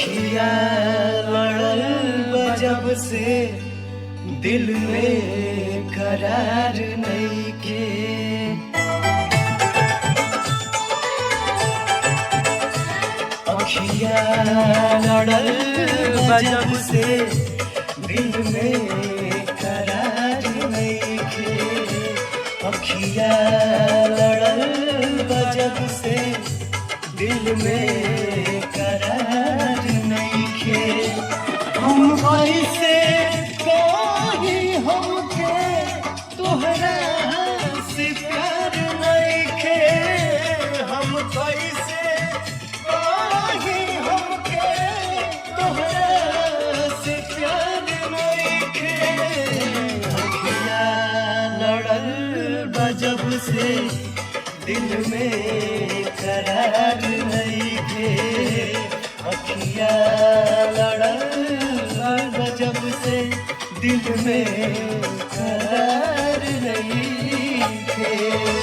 अखिया लड़ल बजब से दिल में करार नइखे। अखिया लड़ल बजब से दिल में करार नइखे। अखिया लड़ल बजब से दिल में करार नइखे। हम कैसे कही हमके तोहरा से प्यार नइखे। हम कैसे कही हमके तोहरा से प्यार नइखे। अखिया लड़ल बजब से दिल में करार नइखे। अखिया लड़ल बजब से दिल में करार नइखे।